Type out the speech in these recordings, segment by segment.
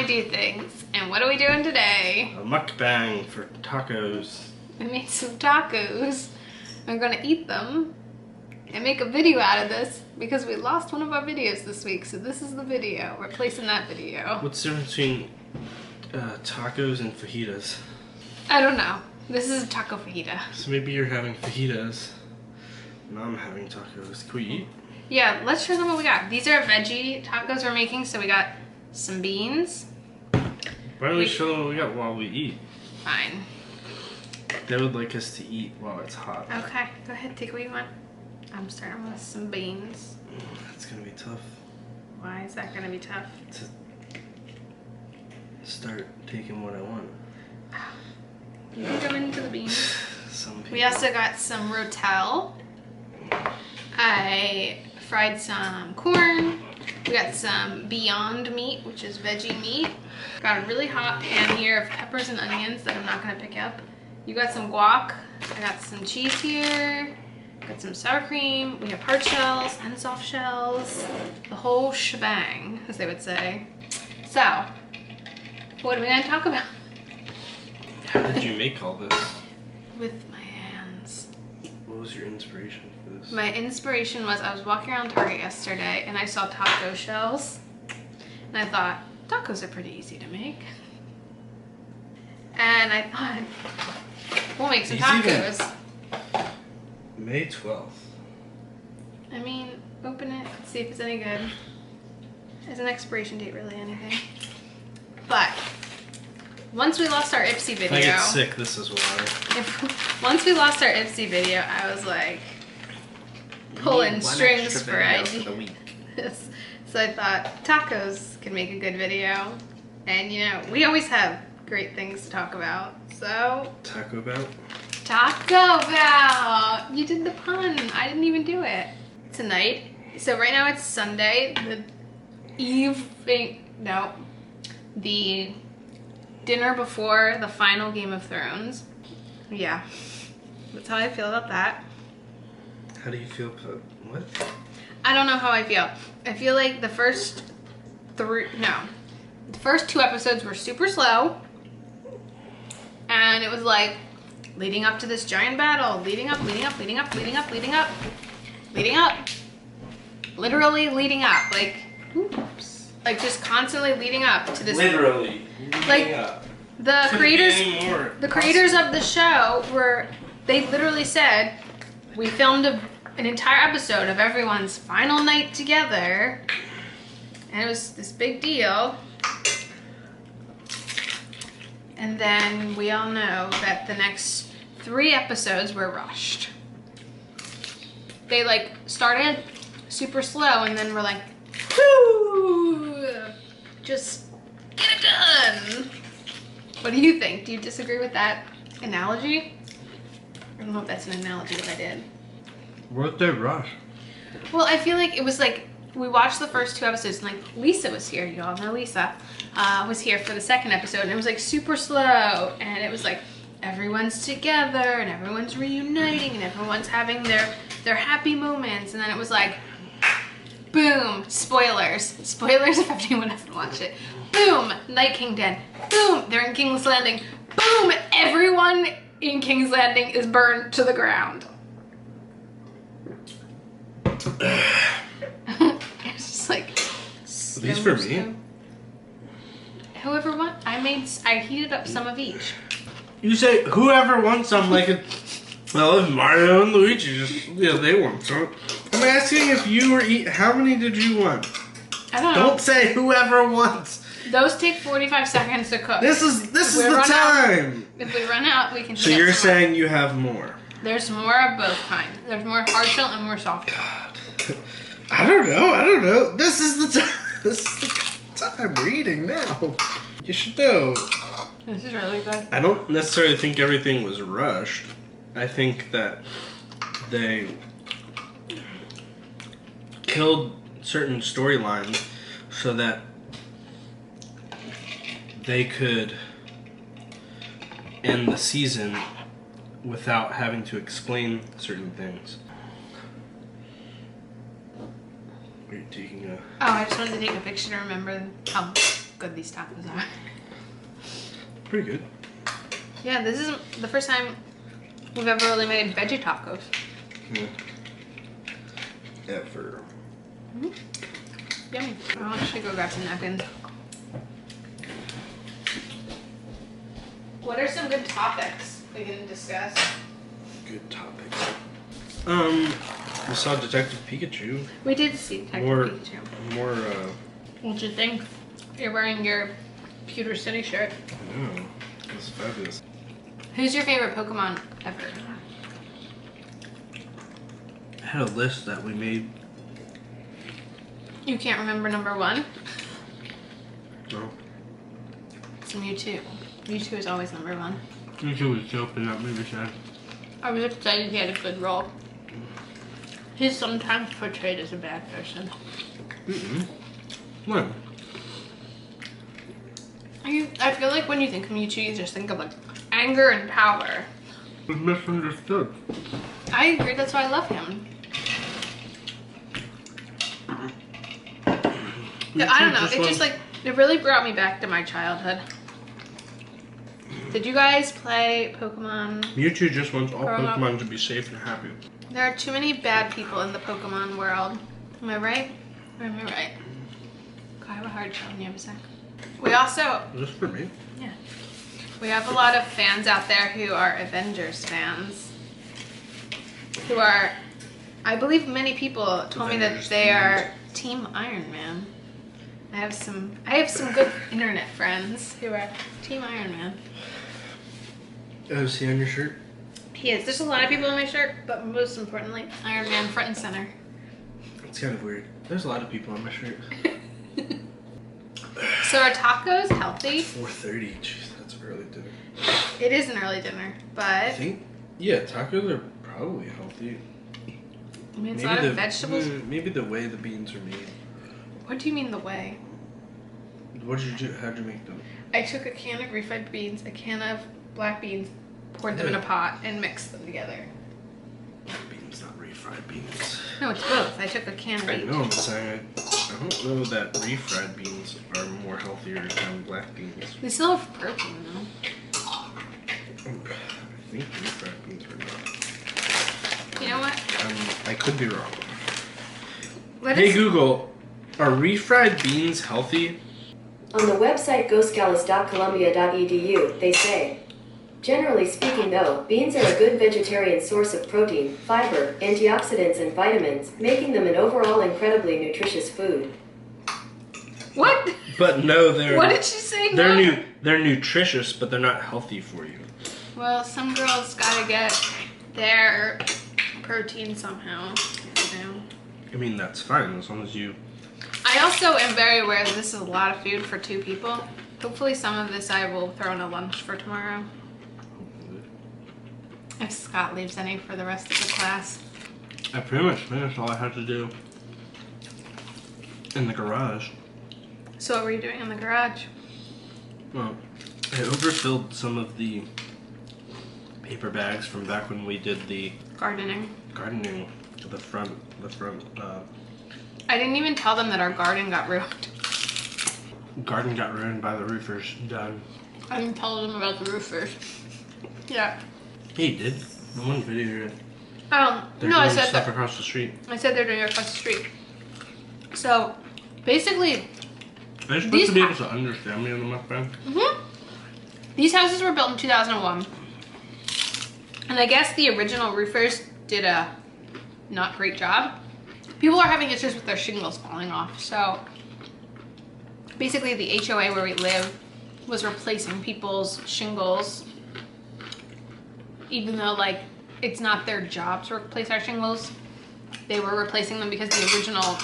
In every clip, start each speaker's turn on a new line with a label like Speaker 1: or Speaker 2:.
Speaker 1: do things. And what are we doing today?
Speaker 2: A mukbang for tacos.
Speaker 1: We made some tacos. We're gonna eat them and make a video out of this because we lost one of our videos this week. So this is the video, replacing that video.
Speaker 2: What's the difference between tacos and fajitas?
Speaker 1: I don't know. This is a taco fajita.
Speaker 2: So maybe you're having fajitas and I'm having tacos. Can we eat?
Speaker 1: Yeah, let's show them what we got. These are veggie tacos we're making. So we got some beans.
Speaker 2: Why don't we show them what we got while we eat?
Speaker 1: Fine.
Speaker 2: They would like us to eat while it's hot.
Speaker 1: Okay, go ahead, take what you want. I'm starting with some beans.
Speaker 2: That's gonna be tough.
Speaker 1: Why is that gonna be tough?
Speaker 2: To start taking what I want.
Speaker 1: You can go into the beans.
Speaker 2: Some people.
Speaker 1: We also got some rotel. I fried some corn. We got some Beyond meat, which is veggie meat. Got a really hot pan here of peppers and onions that I'm not gonna pick up. You got some guac. I got some cheese here. Got some sour cream. We have hard shells and soft shells. The whole shebang, as they would say. So, what are we gonna talk about?
Speaker 2: How did you make all this?
Speaker 1: With my hands.
Speaker 2: What was your inspiration for this?
Speaker 1: My inspiration was I was walking around Target yesterday and I saw taco shells. And I thought, tacos are pretty easy to make. And I thought, we'll make some tacos.
Speaker 2: May 12th.
Speaker 1: I mean, open it, see if it's any good. Is an expiration date really anything? But once we lost our Ipsy video.
Speaker 2: If I get sick, this is why.
Speaker 1: Once we lost our Ipsy video, I was like pulling strings for ideas. So I thought tacos could make a good video. And you know, we always have great things to talk about. So
Speaker 2: Taco Bell?
Speaker 1: Taco Bell! You did the pun. I didn't even do it. Tonight, so right now it's Sunday, the dinner before the final Game of Thrones. Yeah, that's how I feel about that.
Speaker 2: How do you feel about what?
Speaker 1: I don't know how I feel. I feel like the first two episodes were super slow. And it was like leading up to this giant battle, leading up. Literally leading up, like, oops. Like just constantly leading up to this.
Speaker 2: Literally
Speaker 1: like
Speaker 2: up.
Speaker 1: The creators of the show they literally said, we filmed an entire episode of everyone's final night together. And it was this big deal. And then we all know that the next 3 episodes were rushed. They like started super slow and then were like, whoo, just get it done. What do you think? Do you disagree with that analogy? I don't know if that's an analogy if I did.
Speaker 2: What they rush?
Speaker 1: Well, I feel like it was like, we watched the first 2 episodes and like Lisa was here, y'all know Lisa, was here for the second episode and it was like super slow and it was like everyone's together and everyone's reuniting and everyone's having their happy moments, and then it was like, boom, spoilers if anyone hasn't watched it, boom, Night King Den, boom, they're in King's Landing, boom, everyone in King's Landing is burned to the ground. It's just like,
Speaker 2: are these for me?
Speaker 1: Whoever wants. I heated up some of each.
Speaker 2: You say whoever wants some, like well, if Mario and Luigi they want some. I'm asking if you were how many did you want?
Speaker 1: I don't know.
Speaker 2: Don't say whoever wants.
Speaker 1: Those take 45 seconds to cook.
Speaker 2: This is the time.
Speaker 1: If we run out, we can.
Speaker 2: So you're saying you have more?
Speaker 1: There's more of both kinds. There's more hard shell and more soft shell.
Speaker 2: God. I don't know. This is the time. This is the time we're eating now. You should know.
Speaker 1: This is really good.
Speaker 2: I don't necessarily think everything was rushed. I think that they killed certain storylines so that they could end the season without having to explain certain things. Are you taking a...
Speaker 1: Oh, I just wanted to take a picture to remember how good these tacos are.
Speaker 2: Pretty good.
Speaker 1: Yeah, this is the first time we've ever really made veggie tacos.
Speaker 2: Yeah. Ever.
Speaker 1: Yummy. I'll actually go grab some napkins. What are some good topics we can discuss?
Speaker 2: Good topics. We saw Detective Pikachu.
Speaker 1: We did see Detective Pikachu.
Speaker 2: More,
Speaker 1: What'd you think? You're wearing your Pewter City shirt.
Speaker 2: I know. It was fabulous.
Speaker 1: Who's your favorite Pokemon ever?
Speaker 2: I had a list that we made.
Speaker 1: You can't remember number one?
Speaker 2: No.
Speaker 1: It's Mewtwo. Mewtwo is always number one.
Speaker 2: Mewtwo was dope and that movie sad.
Speaker 1: I was excited he had a good role. He's sometimes portrayed as a bad person.
Speaker 2: When?
Speaker 1: I feel like when you think of Mewtwo, you just think of like anger and power.
Speaker 2: It was misunderstood.
Speaker 1: I agree, that's why I love him. I don't know, it just like, it really brought me back to my childhood. Did you guys play Pokemon?
Speaker 2: Mewtwo just wants all
Speaker 1: Growing up?
Speaker 2: Pokemon to be safe and happy.
Speaker 1: There are too many bad people in the Pokemon world. Am I right? Or am I right? God, I have a hard time when you have a sec. We also,
Speaker 2: Is this for me?
Speaker 1: yeah. We have a lot of fans out there who are Avengers fans. Who are, I believe many people told me that
Speaker 2: Avengers
Speaker 1: they are Team Iron Man. I have some good internet friends who are Team Iron Man.
Speaker 2: Oh, is he on your shirt?
Speaker 1: He is. There's a lot of people on my shirt, but most importantly, Iron Man front and center.
Speaker 2: It's kind of weird. There's a lot of people on my shirt.
Speaker 1: So are tacos healthy?
Speaker 2: 4:30. Jeez, that's early dinner.
Speaker 1: It is an early dinner,
Speaker 2: I
Speaker 1: but
Speaker 2: think, yeah, tacos are probably healthy.
Speaker 1: I mean, it's a lot of vegetables.
Speaker 2: Maybe the way the beans are made.
Speaker 1: What do you mean the way?
Speaker 2: What did you do? How'd you make them?
Speaker 1: I took a can of refried beans, a can of black beans, poured them in a pot, and mixed them together.
Speaker 2: Beans, not refried beans.
Speaker 1: No, it's both. I took a can of
Speaker 2: I
Speaker 1: each.
Speaker 2: know, I'm saying I don't know that refried beans are more healthier than black beans.
Speaker 1: They still have protein, though.
Speaker 2: I think refried beans are not.
Speaker 1: You know what?
Speaker 2: I could be wrong.
Speaker 1: Let
Speaker 2: Hey
Speaker 1: us-
Speaker 2: Google, are refried beans healthy?
Speaker 3: On the website ghostgalas.columbia.edu, they say, generally speaking though, beans are a good vegetarian source of protein, fiber, antioxidants and vitamins, making them an overall incredibly nutritious food.
Speaker 1: What?
Speaker 2: But no, they're
Speaker 1: What did she say? No?
Speaker 2: they're nutritious, but they're not healthy for you.
Speaker 1: Well, some girls gotta get their protein somehow. You know.
Speaker 2: I mean, that's fine as long as you.
Speaker 1: I also am very aware that this is a lot of food for 2 people. Hopefully some of this I will throw in a lunch for tomorrow. If Scott leaves any for the rest of the class.
Speaker 2: I pretty much finished all I had to do in the garage.
Speaker 1: So what were you doing in the garage?
Speaker 2: Well, I overfilled some of the paper bags from back when we did the
Speaker 1: Gardening.
Speaker 2: gardening to the front.
Speaker 1: I didn't even tell them that our garden got ruined.
Speaker 2: Garden got ruined by the roofers. Done.
Speaker 1: I didn't tell them about the roofers. Yeah.
Speaker 2: He did. The one video. They're
Speaker 1: No, I
Speaker 2: doing
Speaker 1: said
Speaker 2: stuff
Speaker 1: that.
Speaker 2: across the street.
Speaker 1: I said they're doing it across the street. So, basically,
Speaker 2: They're supposed
Speaker 1: These
Speaker 2: to be
Speaker 1: ha-
Speaker 2: able to understand me on the mukbang.
Speaker 1: these houses were built in 2001. And I guess the original roofers did a not great job. People are having issues with their shingles falling off. So, basically the HOA where we live was replacing people's shingles. Even though, like, it's not their job to replace our shingles. They were replacing them because the original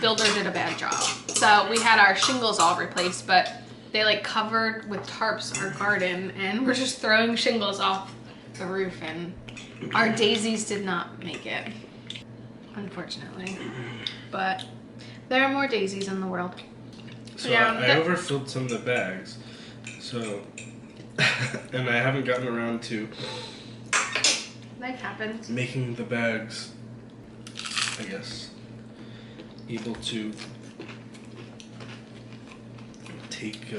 Speaker 1: builder did a bad job. So we had our shingles all replaced, but they like covered with tarps our garden and we're just throwing shingles off the roof and our daisies did not make it, unfortunately. But there are more daisies in the world.
Speaker 2: So
Speaker 1: Yeah,
Speaker 2: I overfilled some of the bags. So, and I haven't gotten around to
Speaker 1: Life happens.
Speaker 2: making the bags, I guess, able to take.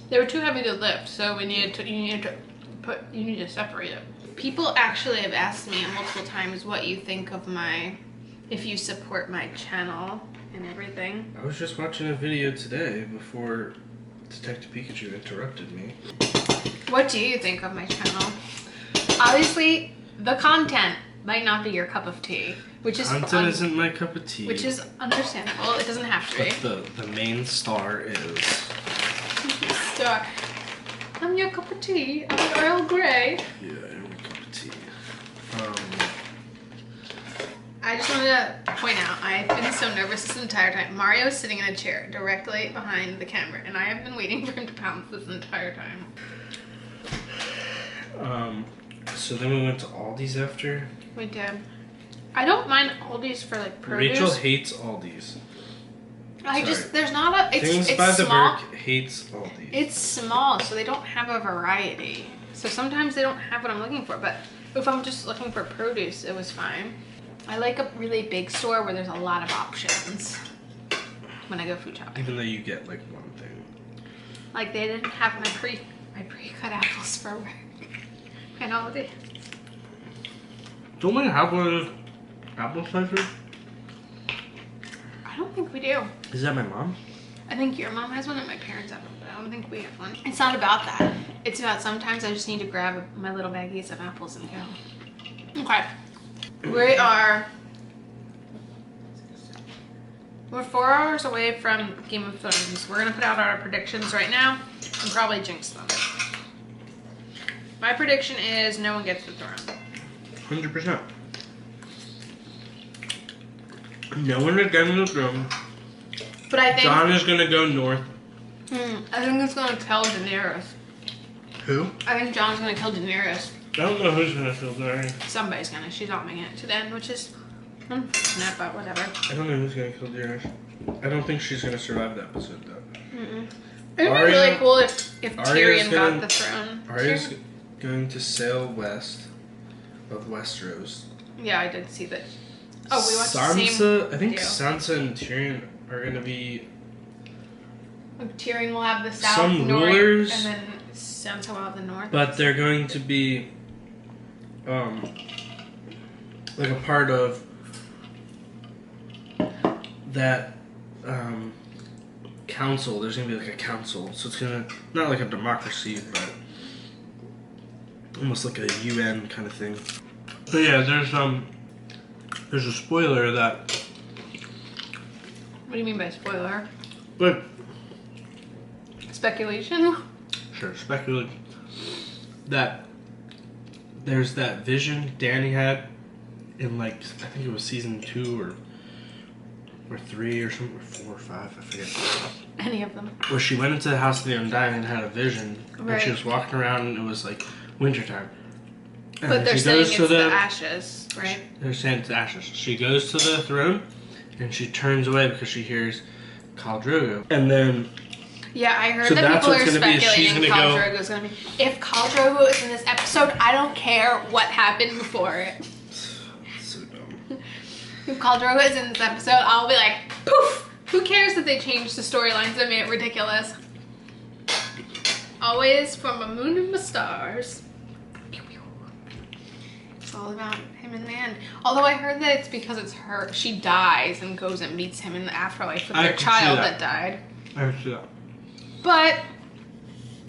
Speaker 1: They were too heavy to lift, so you need to separate it. People actually have asked me multiple times what you think of if you support my channel and everything.
Speaker 2: I was just watching a video today before Detective Pikachu interrupted me.
Speaker 1: What do you think of my channel? Obviously, the content might not be your cup of tea, which is
Speaker 2: Content isn't my cup of tea.
Speaker 1: which is understandable. It doesn't have to be.
Speaker 2: But the main star is.
Speaker 1: So, I'm your cup of tea. I'm Earl Grey.
Speaker 2: Yeah, I'm a cup of tea.
Speaker 1: I just wanted to point out, I've been so nervous this entire time. Mario is sitting in a chair directly behind the camera, and I have been waiting for him to pounce this entire time.
Speaker 2: So then we went to Aldi's after.
Speaker 1: We did. I don't mind Aldi's for like produce.
Speaker 2: Rachel hates Aldi's.
Speaker 1: There's not a,
Speaker 2: Things
Speaker 1: it's
Speaker 2: by the
Speaker 1: small.
Speaker 2: Burke hates Aldi's.
Speaker 1: It's small, so they don't have a variety. So sometimes they don't have what I'm looking for, but if I'm just looking for produce, it was fine. I like a really big store where there's a lot of options when I go food shopping.
Speaker 2: Even though you get like one thing.
Speaker 1: Like they didn't have my pre-cut apples for work. And Aldi.
Speaker 2: Don't we have one of those apple slicers?
Speaker 1: I don't think we do.
Speaker 2: Is that my mom?
Speaker 1: I think your mom has one and my parents have one, but I don't think we have one. It's not about that. It's about sometimes I just need to grab my little baggies of apples and go. Okay. We're 4 hours away from Game of Thrones. We're gonna put out our predictions right now and probably jinx them. My prediction is no one gets the throne.
Speaker 2: 100%. No one is getting the throne.
Speaker 1: But I think
Speaker 2: Jon is gonna go north.
Speaker 1: I think it's gonna kill Daenerys.
Speaker 2: Who?
Speaker 1: I think Jon's gonna kill Daenerys.
Speaker 2: I don't know who's gonna kill Daenerys.
Speaker 1: Somebody's gonna. She's opting it to the end, which is unfortunate, but whatever.
Speaker 2: I don't know who's gonna kill Daenerys. I don't think she's gonna survive the episode though.
Speaker 1: It would be really cool if
Speaker 2: Arya's
Speaker 1: Tyrion got the throne.
Speaker 2: Arya's going to sail west of Westeros.
Speaker 1: Yeah, I did see that. Oh, we watched
Speaker 2: Sansa,
Speaker 1: the same
Speaker 2: I think
Speaker 1: video.
Speaker 2: Sansa and Tyrion are gonna be
Speaker 1: Tyrion will have the south,
Speaker 2: some
Speaker 1: north,
Speaker 2: rulers,
Speaker 1: and then Sansa will have the north.
Speaker 2: but they're going to be like a part of that council. There's gonna be like a council, so it's gonna not like a democracy, but almost like a UN kind of thing. But yeah, there's a spoiler that.
Speaker 1: What do you mean by spoiler?
Speaker 2: But
Speaker 1: Speculation?
Speaker 2: sure, speculate that there's that vision Danny had in like I think it was season 2 or 3 or something, or 4 or 5, I forget.
Speaker 1: Any of them.
Speaker 2: Where she went into the House of the Undying and had a vision, and she was walking around and it was like wintertime. And
Speaker 1: But they're
Speaker 2: she
Speaker 1: saying
Speaker 2: goes
Speaker 1: it's
Speaker 2: to
Speaker 1: the ashes, right?
Speaker 2: They're saying it's ashes. She goes to the throne and she turns away because she hears Khal Drogo. And then
Speaker 1: Yeah, I heard
Speaker 2: So
Speaker 1: that
Speaker 2: that's
Speaker 1: people are
Speaker 2: what's gonna be, is she's
Speaker 1: speculating
Speaker 2: gonna
Speaker 1: Khal
Speaker 2: go-
Speaker 1: Drogo is going to be. If Khal Drogo is in this episode, I don't care what happened before it.
Speaker 2: so dumb.
Speaker 1: If Khal Drogo is in this episode, I'll be like, poof! Who cares that they changed the storylines that made it ridiculous? Always from a moon and the stars. It's all about him in the end. Although I heard that it's because it's her. She dies and goes and meets him in the afterlife with
Speaker 2: I
Speaker 1: their
Speaker 2: can see
Speaker 1: child
Speaker 2: that.
Speaker 1: that died.
Speaker 2: I see that.
Speaker 1: But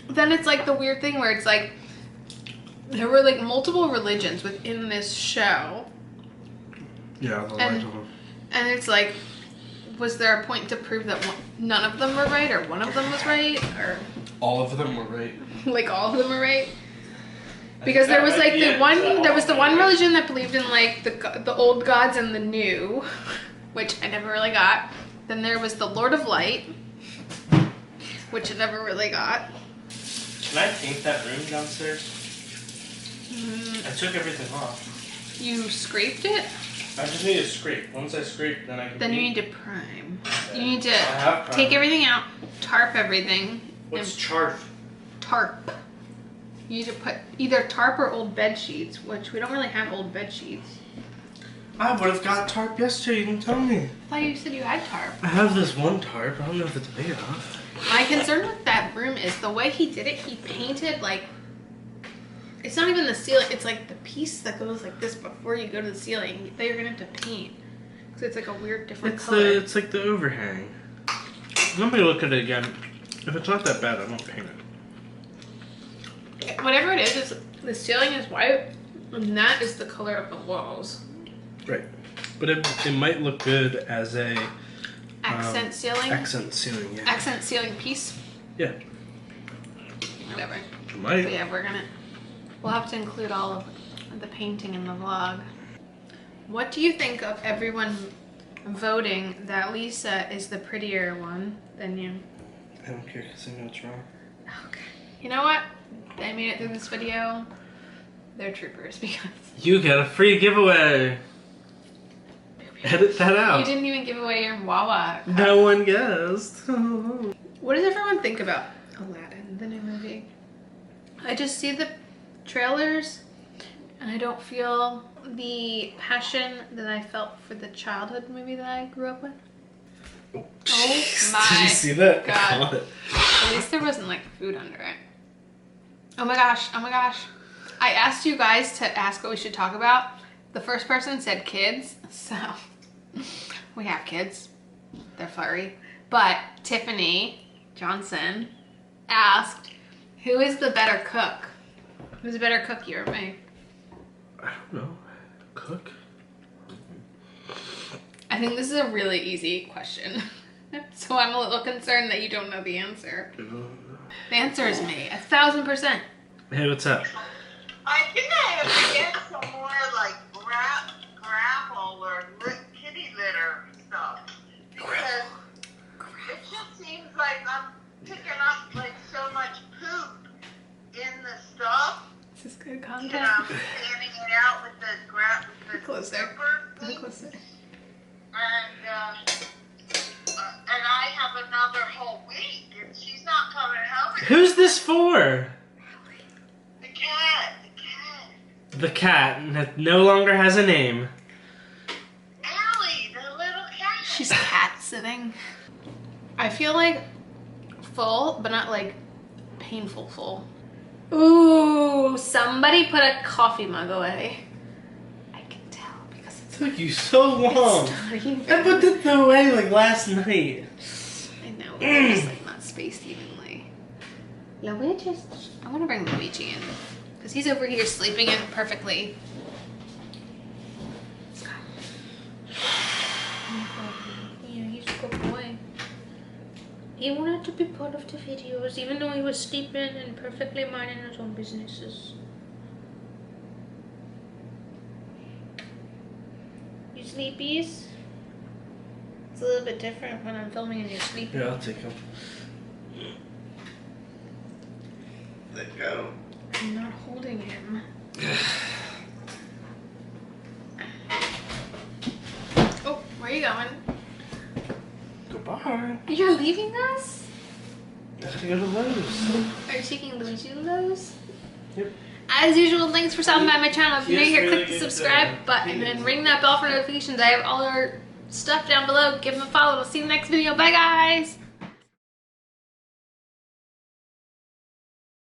Speaker 1: then it's like the weird thing where it's like there were like multiple religions within this show.
Speaker 2: Yeah, the
Speaker 1: And-
Speaker 2: light of them.
Speaker 1: And it's like, was there a point to prove that none of them were right or one of them was right? Or
Speaker 2: All of them were right.
Speaker 1: like all of them were right? Because there was like the one religion that believed in like the old gods and the new, which I never really got. Then there was the Lord of Light, which I never really got.
Speaker 2: Can I paint that room downstairs? I took everything off.
Speaker 1: You scraped it?
Speaker 2: I just need to scrape. Once I scrape, then I can
Speaker 1: Then you
Speaker 2: paint.
Speaker 1: need to prime. You need to
Speaker 2: have prime.
Speaker 1: take everything out, tarp everything,
Speaker 2: What's
Speaker 1: and
Speaker 2: charf?
Speaker 1: tarp. You need to put either tarp or old bed sheets, which we don't really have old bed sheets.
Speaker 2: I would have got tarp yesterday. You didn't tell me.
Speaker 1: I thought you said you had tarp.
Speaker 2: I have this one tarp. I don't know if it's big enough.
Speaker 1: My concern with that room is the way he did it. He painted like, it's not even the ceiling. It's like the piece that goes like this before you go to the ceiling that you're gonna have to paint. So it's like a weird different color.
Speaker 2: It's like the overhang. Let me look at it again. If it's not that bad, I won't paint it.
Speaker 1: Whatever it is the ceiling is white, and that is the color of the walls.
Speaker 2: Right. But it might look good as a
Speaker 1: Accent ceiling?
Speaker 2: Accent ceiling, yeah.
Speaker 1: Accent ceiling piece?
Speaker 2: Yeah.
Speaker 1: Whatever.
Speaker 2: It might.
Speaker 1: But yeah, we'll have to include all of the painting in the vlog. What do you think of everyone voting that Lisa is the prettier one than you?
Speaker 2: I don't care because I know it's wrong.
Speaker 1: Okay. You know what? They made it through this video. They're troopers because...
Speaker 2: You get a free giveaway. Edit that out.
Speaker 1: You didn't even give away your Wawa cup.
Speaker 2: No one guessed.
Speaker 1: What does everyone think about Aladdin, the new movie? I just see the trailers and I don't feel the passion that I felt for the childhood movie that I grew up with. Oh my
Speaker 2: Did you see that?
Speaker 1: God. At least there wasn't like food under it. Oh my gosh, oh my gosh. I asked you guys to ask what we should talk about. The first person said kids, so we have kids. They're furry. But Tiffany Johnson asked, who is the better cook? Who's a better cook, you or me?
Speaker 2: I don't know. Cook?
Speaker 1: I think this is a really easy question. So I'm a little concerned that you don't know the answer. The answer is me, 1,000%.
Speaker 2: Hey, what's up?
Speaker 4: I think I have to get some more like gravel or kitty litter stuff because it just seems like I'm picking up like so much poop in the stuff.
Speaker 1: This is good
Speaker 4: You
Speaker 1: content.
Speaker 4: know, standing it out with the
Speaker 1: Closer.
Speaker 4: zipper thing.
Speaker 1: Closer.
Speaker 4: And I have another whole week, and she's not coming home.
Speaker 2: Who's this for?
Speaker 4: The cat.
Speaker 2: The cat that no longer has a name.
Speaker 4: Allie, the little cat.
Speaker 1: She's cat sitting. I feel like full, but not like painful full. Ooh, somebody put a coffee mug away. I can tell because
Speaker 2: It took you so long.
Speaker 1: it's not even.
Speaker 2: I put it away like last night.
Speaker 1: I know, it's just like not spaced evenly. Luigi, I want to bring Luigi in because he's over here sleeping in perfectly. Yeah, he's a good boy. He wanted to be part of the videos, even though he was sleeping and perfectly minding his own businesses. You sleepies? It's a little bit different when I'm filming and you're sleeping.
Speaker 2: Yeah, I'll take him. There you go.
Speaker 1: I'm not holding him. Oh, where are you going?
Speaker 2: Goodbye.
Speaker 1: You're leaving us?
Speaker 2: I gotta go to Lowe's.
Speaker 1: Are you taking Luigi to Lowe's?
Speaker 2: Yep.
Speaker 1: As usual, thanks for stopping by my channel. If you're new
Speaker 2: Yes,
Speaker 1: here,
Speaker 2: really
Speaker 1: click the
Speaker 2: good,
Speaker 1: subscribe button and ring that bell for notifications. I have all our stuff down below. Give them a follow. We'll see you in the next video. Bye, guys.